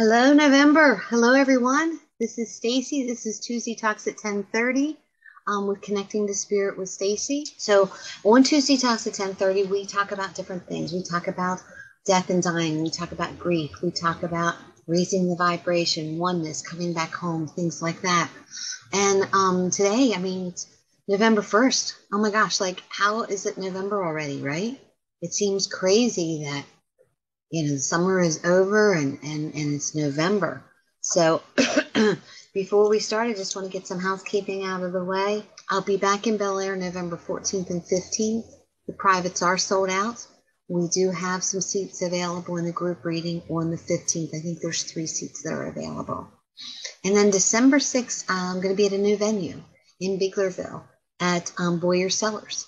Hello, November. Hello, everyone. This is Stacy. This is Tuesday Talks at 10:30 with Connecting to Spirit with Stacy. So on Tuesday Talks at 10:30, we talk about different things. We talk about death and dying. We talk about grief. We talk about raising the vibration, oneness, coming back home, things like that. And today, I mean, it's November 1st. Oh my gosh, like how is it November already, right? It seems crazy that the summer is over and it's November. So before we start, I just want to get some housekeeping out of the way. I'll be back in Bel Air November 14th and 15th. The privates are sold out. We do have some seats available in the group reading on the 15th. I think there's 3 seats that are available. And then December 6th, I'm going to be at a new venue in Biglerville at Boyer Cellars.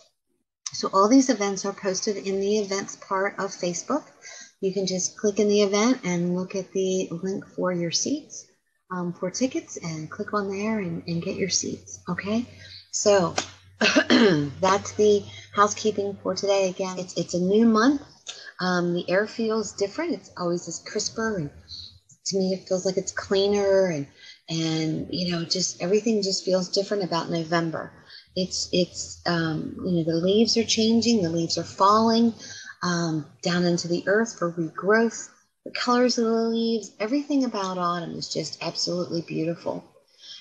So all these events are posted in the events part of Facebook. You can just click in the event and look at the link for your seats, for tickets, and click on there and get your seats, okay? So that's the housekeeping for today. Again, it's a new month. The air feels different. It's always just crisper, and to me it feels like it's cleaner, and just everything just feels different about November. It's the leaves are changing, the leaves are falling down into the earth for regrowth. The colors of the leaves, everything about autumn is just absolutely beautiful.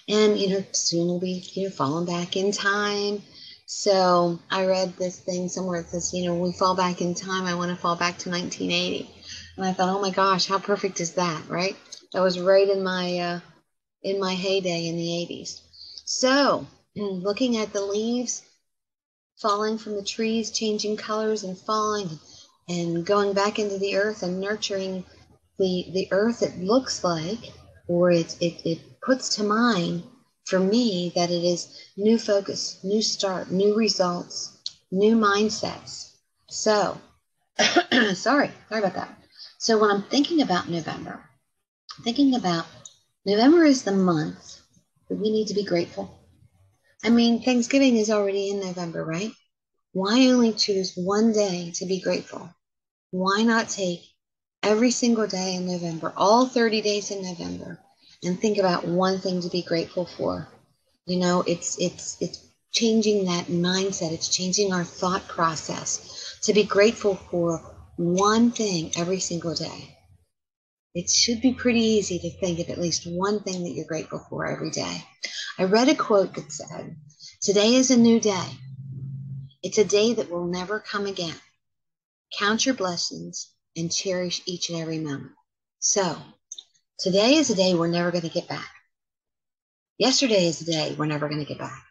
And soon we'll be falling back in time. So I read this thing somewhere that says, when we fall back in time, I want to fall back to 1980. And I thought, oh my gosh, how perfect is that, right? That was right in my heyday in the 80s. So looking at the leaves falling from the trees, changing colors and falling and going back into the earth and nurturing the earth, it looks like, or it puts to mind for me that it is new focus, new start, new results, new mindsets. So, sorry about that. So when I'm thinking about November, November is the month that we need to be grateful. I mean, Thanksgiving is already in November, right? Why only choose one day to be grateful? Why not take every single day in November, all 30 days in November, and think about one thing to be grateful for? It's changing that mindset. It's changing our thought process to be grateful for one thing every single day. It should be pretty easy to think of at least one thing that you're grateful for every day. I read a quote that said, "Today is a new day. It's a day that will never come again. Count your blessings and cherish each and every moment." So today is a day we're never going to get back. Yesterday is a day we're never going to get back.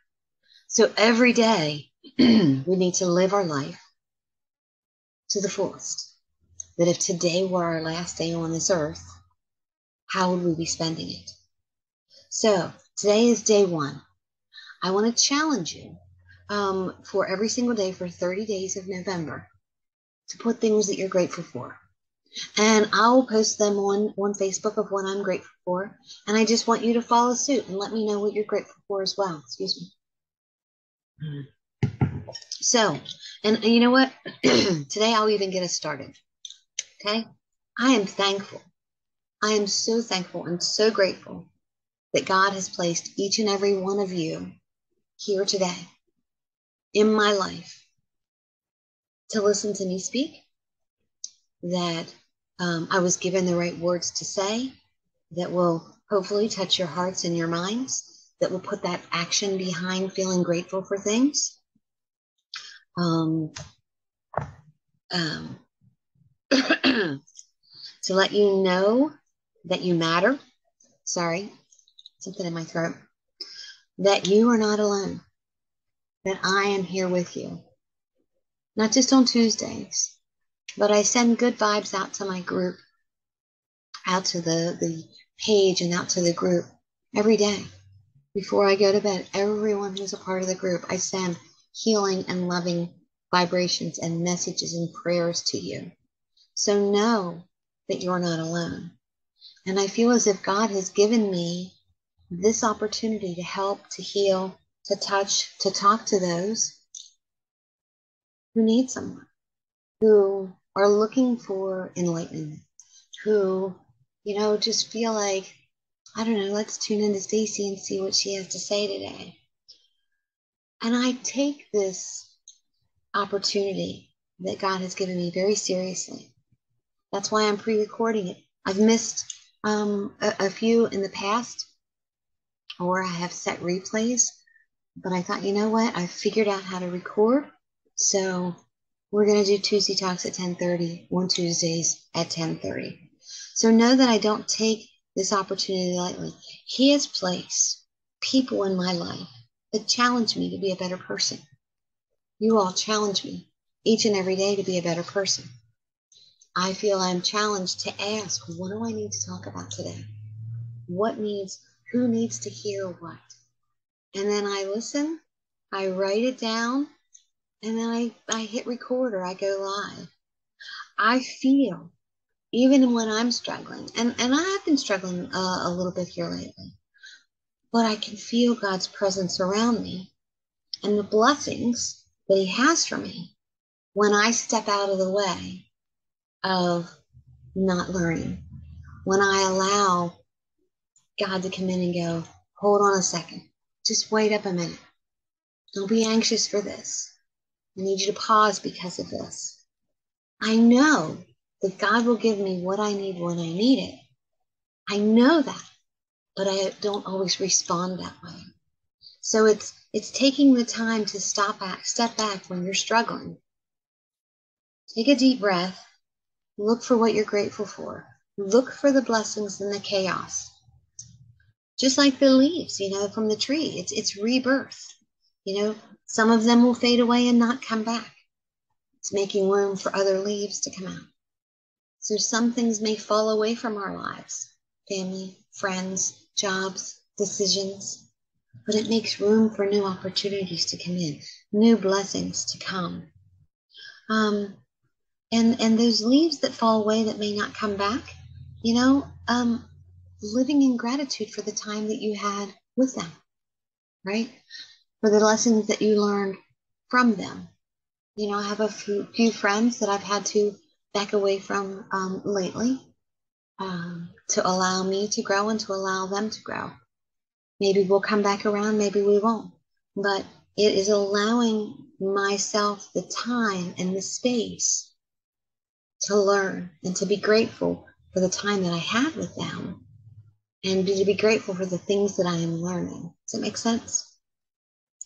So every day we need to live our life to the fullest. That if today were our last day on this earth, how would we be spending it? So today is day 1. I want to challenge you for every single day for 30 days of November to put things that you're grateful for. And I'll post them on Facebook of what I'm grateful for. And I just want you to follow suit and let me know what you're grateful for as well. Excuse me. So, and you know what? Today I'll even get us started. Okay? I am thankful. I am so thankful and so grateful that God has placed each and every one of you here today in my life to listen to me speak, that I was given the right words to say that will hopefully touch your hearts and your minds, that will put that action behind feeling grateful for things. to let you know that you matter. Sorry, something in my throat. That you are not alone. That I am here with you. Not just on Tuesdays, but I send good vibes out to my group, out to the page and out to the group every day. Before I go to bed, everyone who's a part of the group, I send healing and loving vibrations and messages and prayers to you. So know that you're not alone. And I feel as if God has given me this opportunity to help, to heal, to touch, to talk to those who need someone, who are looking for enlightenment, who, just feel like, I don't know, let's tune into Stacy and see what she has to say today. And I take this opportunity that God has given me very seriously. That's why I'm pre-recording it. I've missed a few in the past, or I have set replays, but I thought, you know what? I figured out how to record. So we're going to do Tuesday Talks at 10:30 on Tuesdays at 10:30. So know that I don't take this opportunity lightly. He has placed people in my life that challenge me to be a better person. You all challenge me each and every day to be a better person. I feel I'm challenged to ask, what do I need to talk about today? Who needs to hear what? And then I listen, I write it down, and then I hit record or I go live. I feel, even when I'm struggling, and I have been struggling a little bit here lately, but I can feel God's presence around me and the blessings that He has for me when I step out of the way of not learning, when I allow God to come in and go, hold on a second, just wait up a minute. Don't be anxious for this. I need you to pause because of this. I know that God will give me what I need when I need it. I know that, but I don't always respond that way. So it's taking the time to step back when you're struggling. Take a deep breath. Look for what you're grateful for. Look for the blessings in the chaos. Just like the leaves, from the tree. It's rebirth. Some of them will fade away and not come back. It's making room for other leaves to come out. So some things may fall away from our lives. Family, friends, jobs, decisions. But it makes room for new opportunities to come in. New blessings to come. And those leaves that fall away that may not come back, living in gratitude for the time that you had with them, right? For the lessons that you learned from them. I have a few friends that I've had to back away from lately to allow me to grow and to allow them to grow. Maybe we'll come back around, maybe we won't. But it is allowing myself the time and the space to learn and to be grateful for the time that I had with them and to be grateful for the things that I am learning. Does that make sense?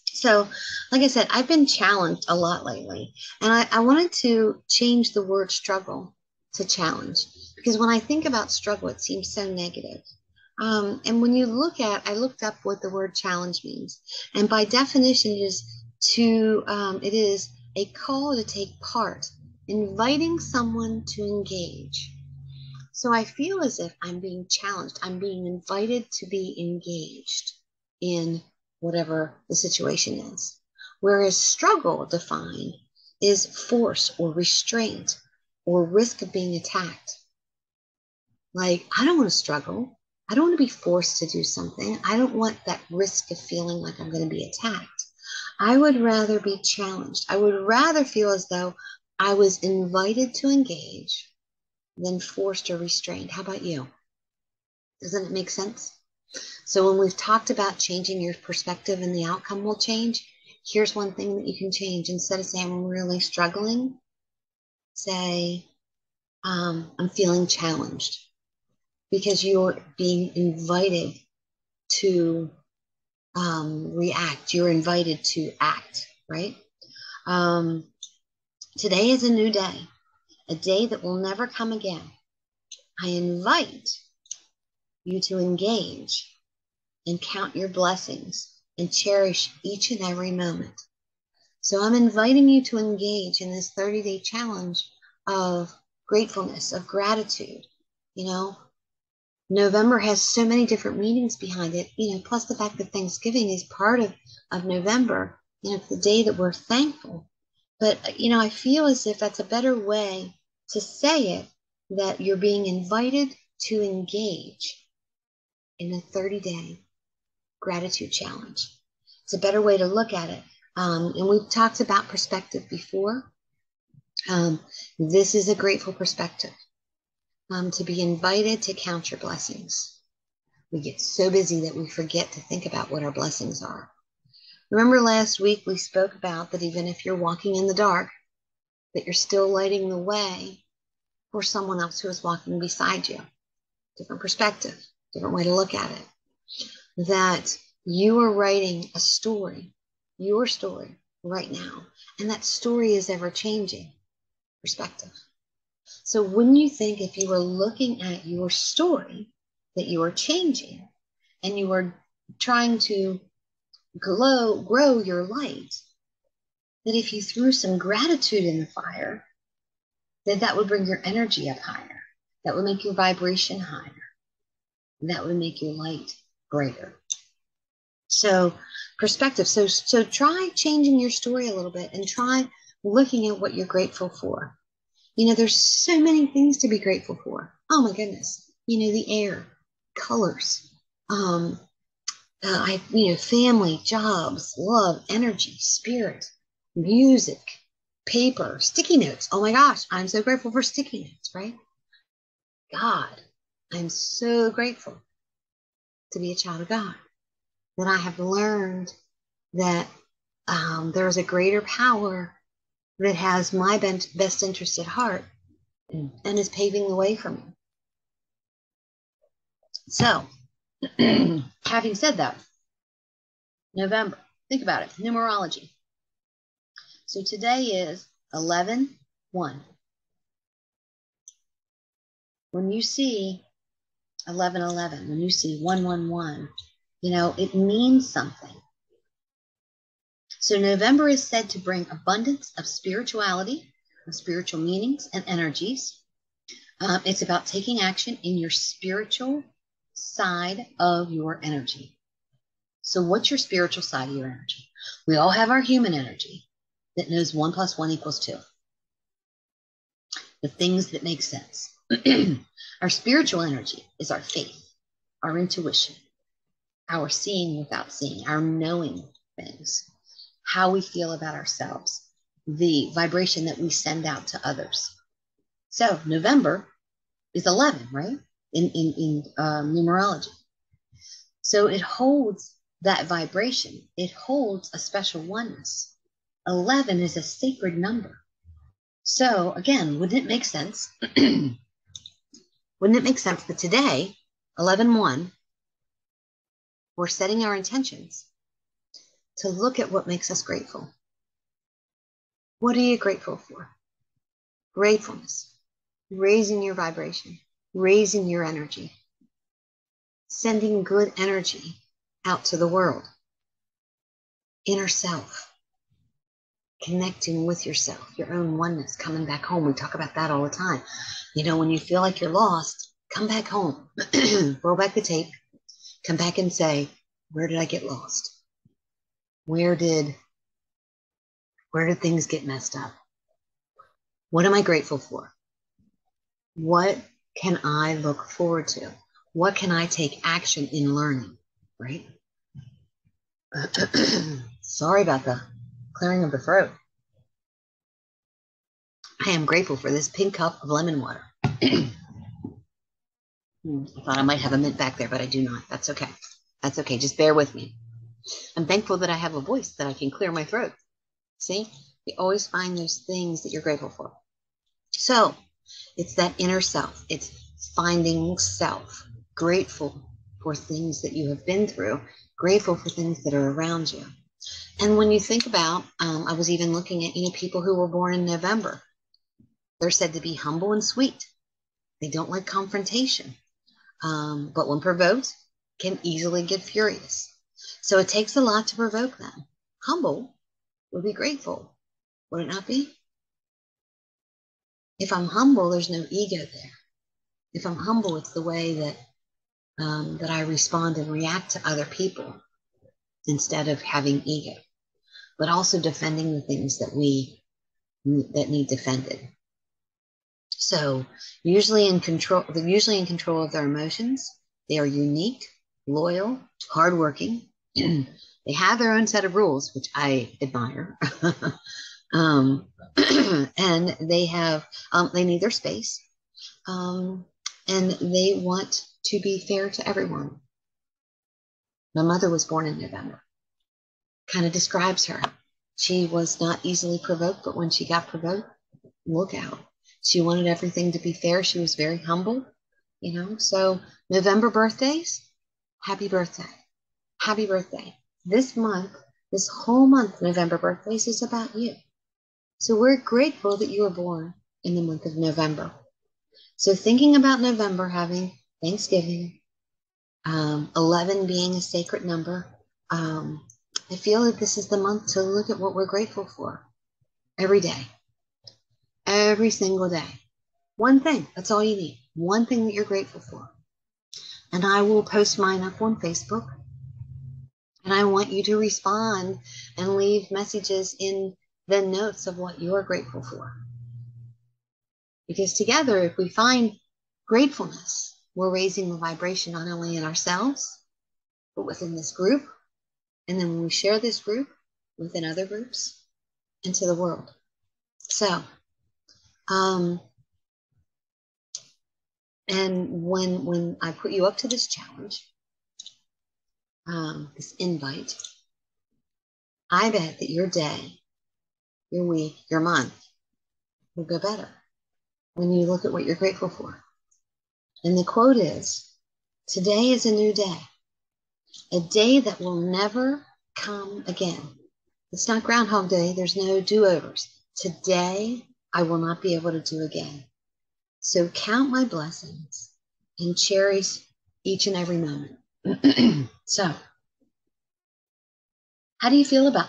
So, like I said, I've been challenged a lot lately, and I wanted to change the word struggle to challenge, because when I think about struggle, it seems so negative. And when you I looked up what the word challenge means, and by definition, it is a call to take part, inviting someone to engage. So I feel as if I'm being challenged. I'm being invited to be engaged in whatever the situation is. Whereas struggle defined is force or restraint or risk of being attacked. Like, I don't want to struggle. I don't want to be forced to do something. I don't want that risk of feeling like I'm going to be attacked. I would rather be challenged. I would rather feel as though I was invited to engage than forced or restrained. How about you? Doesn't it make sense? So when we've talked about changing your perspective and the outcome will change, here's one thing that you can change. Instead of saying I'm really struggling, say I'm feeling challenged, because you're being invited to react. You're invited to act, right? Today is a new day. a day that will never come again. I invite you to engage and count your blessings and cherish each and every moment. So I'm inviting you to engage in this 30-day challenge of gratefulness, of gratitude. You know, November has so many different meanings behind it, plus the fact that Thanksgiving is part of November, it's the day that we're thankful. But, I feel as if that's a better way to say it, that you're being invited to engage in a 30-day gratitude challenge. It's a better way to look at it. And we've talked about perspective before. This is a grateful perspective. To be invited to count your blessings. We get so busy that we forget to think about what our blessings are. Remember last week we spoke about that even if you're walking in the dark, that you're still lighting the way for someone else who is walking beside you. Different perspective, different way to look at it. That you are writing a story, your story right now, and that story is ever changing. Perspective. So when you think, if you are looking at your story that you are changing and you are trying to grow your light, that if you threw some gratitude in the fire, that would bring your energy up higher. That would make your vibration higher. That would make your light brighter. So perspective. So try changing your story a little bit and try looking at what you're grateful for. There's so many things to be grateful for. Oh my goodness. The air, colors, family, jobs, love, energy, spirit, music, paper, sticky notes. Oh my gosh, I'm so grateful for sticky notes, right? God, I'm so grateful to be a child of God, that I have learned that there is a greater power that has my best interest at heart and is paving the way for me. So, having said that, November, think about it, numerology. So today is 11/1. When you see 11/11, when you see 1/1/1, it means something. So November is said to bring abundance of spirituality, of spiritual meanings and energies. It's about taking action in your spiritual side of your energy. So what's your spiritual side of your energy? We all have our human energy that knows 1 + 1 = 2. The things that make sense. Our spiritual energy is our faith, our intuition, our seeing without seeing, our knowing things, how we feel about ourselves, the vibration that we send out to others. So November is 11, right? In numerology. So it holds that vibration. It holds a special oneness. 11 is a sacred number. So again, wouldn't it make sense? Wouldn't it make sense that today, 11/1, we're setting our intentions to look at what makes us grateful. What are you grateful for? Gratefulness, raising your vibration, raising your energy, sending good energy out to the world. Inner self, connecting with yourself, your own oneness, coming back home. We talk about that all the time. When you feel like you're lost, come back home. Roll back the tape. Come back and say, where did I get lost? Where did things get messed up? What am I grateful for? What can I look forward to? What can I take action in learning, right? Sorry about the clearing of the throat. I am grateful for this pink cup of lemon water. I thought I might have a mint back there, but I do not. That's okay. That's okay. Just bear with me. I'm thankful that I have a voice that I can clear my throat. See? You always find those things that you're grateful for. So, it's that inner self. It's finding self. Grateful for things that you have been through. Grateful for things that are around you. And when you think about, I was even looking at, people who were born in November. They're said to be humble and sweet. They don't like confrontation, but when provoked, can easily get furious. So it takes a lot to provoke them. Humble would be grateful, would it not be? If I'm humble, there's no ego there. If I'm humble, it's the way that I respond and react to other people instead of having ego, but also defending the things that need defended. So usually in control, they're usually in control of their emotions. They are unique, loyal, hardworking. They have their own set of rules, which I admire. And they need their space. And they want to be fair to everyone. My mother was born in November. Kind of describes her. She was not easily provoked, but when she got provoked, look out. She wanted everything to be fair. She was very humble, So November birthdays, happy birthday. Happy birthday. This month, this whole month, November birthdays is about you. So we're grateful that you were born in the month of November. So thinking about November having Thanksgiving, 11 being a sacred number, I feel that this is the month to look at what we're grateful for every day, every single day. One thing, that's all you need. One thing that you're grateful for. And I will post mine up on Facebook. And I want you to respond and leave messages in the notes of what you're grateful for. Because together, if we find gratefulness, we're raising the vibration not only in ourselves, but within this group. And then when we share this group within other groups into the world. So, and when I put you up to this challenge, this invite, I bet that your day, your week, your month will go better when you look at what you're grateful for. And the quote is, today is a new day, a day that will never come again. It's not Groundhog Day. There's no do-overs. Today, I will not be able to do again. So count my blessings and cherish each and every moment. So, how do you feel about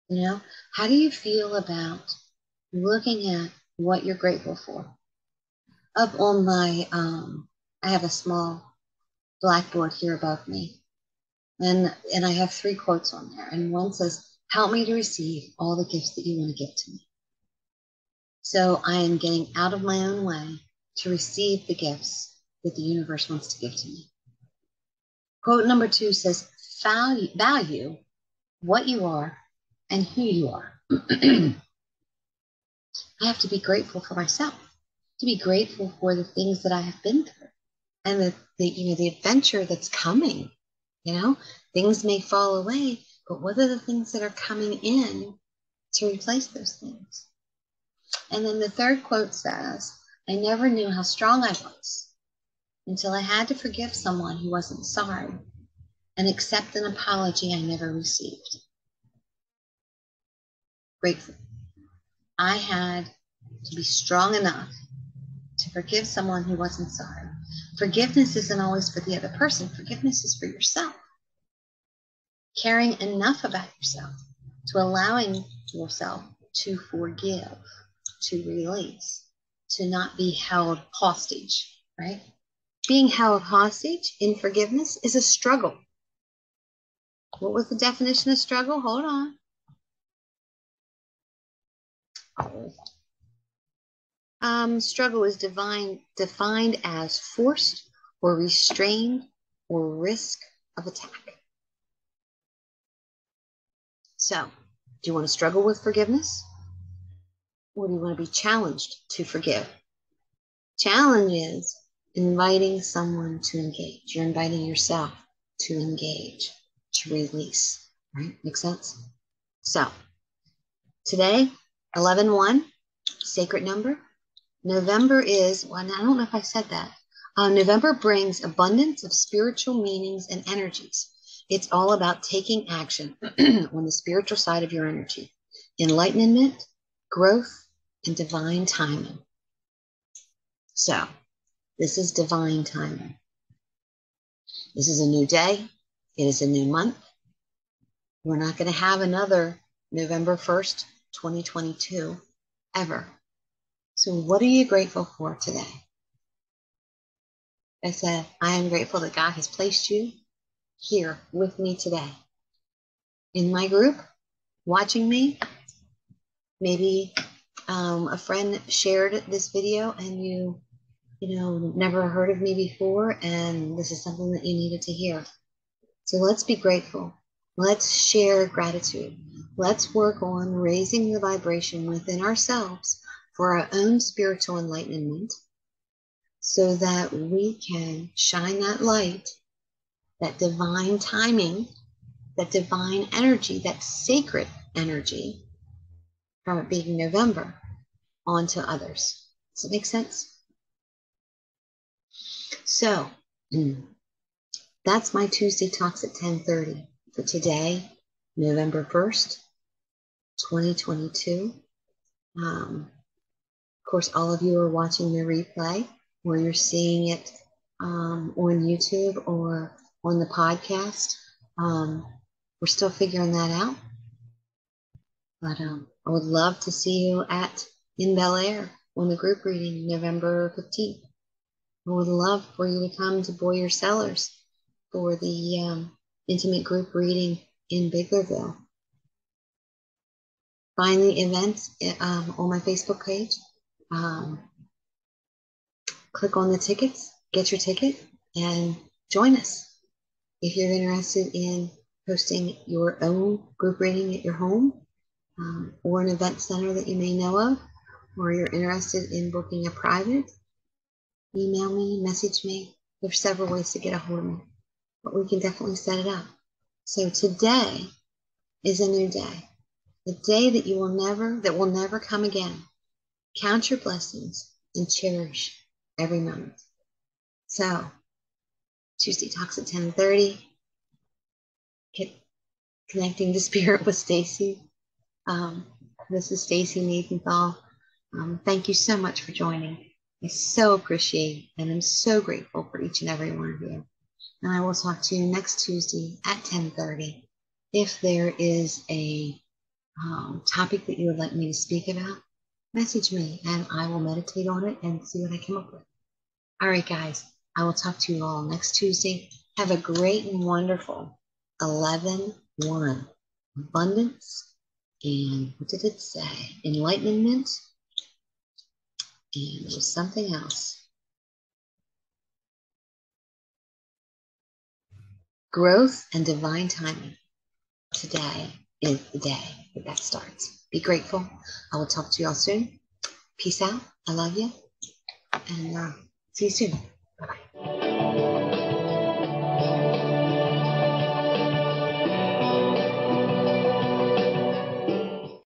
that? How do you feel about looking at what you're grateful for? Up on my, I have a small blackboard here above me. And I have 3 quotes on there. And one says, help me to receive all the gifts that you want to give to me. So I am getting out of my own way to receive the gifts that the universe wants to give to me. Quote number 2 says, value what you are and who you are. I have to be grateful for myself, to be grateful for the things that I have been through and the adventure that's coming. Things may fall away, but what are the things that are coming in to replace those things? And then the 3rd quote says, I never knew how strong I was until I had to forgive someone who wasn't sorry and accept an apology I never received. Grateful. I had to be strong enough to forgive someone who wasn't sorry. Forgiveness isn't always for the other person. Forgiveness is for yourself. Caring enough about yourself to allowing yourself to forgive, to release, to not be held hostage, right? Being held hostage in forgiveness is a struggle. What was the definition of struggle? Hold on. Struggle is defined as forced or restrained or risk of attack. So, do you want to struggle with forgiveness? Or do you want to be challenged to forgive? Challenge is inviting someone to engage. You're inviting yourself to engage, to release, right? Make sense? So, today, 11/1, sacred number. November is, well, I don't know if I said that. November brings abundance of spiritual meanings and energies. It's all about taking action on the spiritual side of your energy. Enlightenment, growth, and divine timing. So, this is divine timing. This is a new day. It is a new month. We're not going to have another November 1st, 2022, ever. So what are you grateful for today? I said, I am grateful that God has placed you here with me today. In my group, watching me. Maybe a friend shared this video and you never heard of me before, and this is something that you needed to hear. So let's be grateful. Let's share gratitude. Let's work on raising the vibration within ourselves for our own spiritual enlightenment so that we can shine that light, that divine timing, that divine energy, that sacred energy from it being November onto others. Does it make sense? So that's my Tuesday Talks at 10:30 for today, November 1st, 2022. Of course, all of you are watching the replay or you're seeing it on YouTube or on the podcast. We're still figuring that out. But I would love to see you in Bel Air on the group reading November 15th. I would love for you to come to Boyer Cellars for the intimate group reading in Biglerville. Find the events on my Facebook page. Click on the tickets, get your ticket, and join us. If you're interested in hosting your own group reading at your home or an event center that you may know of, or you're interested in booking a private, email me, message me. There's several ways to get a hold of me, but we can definitely set it up. So today is a new day, the day that will never come again. Count your blessings and cherish every moment. So, Tuesday Talks at 10:30. Connecting to Spirit with Stacy. This is Stacy Nathanthal. Thank you so much for joining. I so appreciate and I'm so grateful for each and every one of you. And I will talk to you next Tuesday at 10:30. If there is a topic that you would like me to speak about, message me and I will meditate on it and see what I come up with. All right, guys, I will talk to you all next Tuesday. Have a great and wonderful 11/1. Abundance and what did it say? Enlightenment and there's something else. Growth and divine timing. Today is the day that starts. Be grateful. I will talk to you all soon. Peace out. I love you. And see you soon. Bye-bye.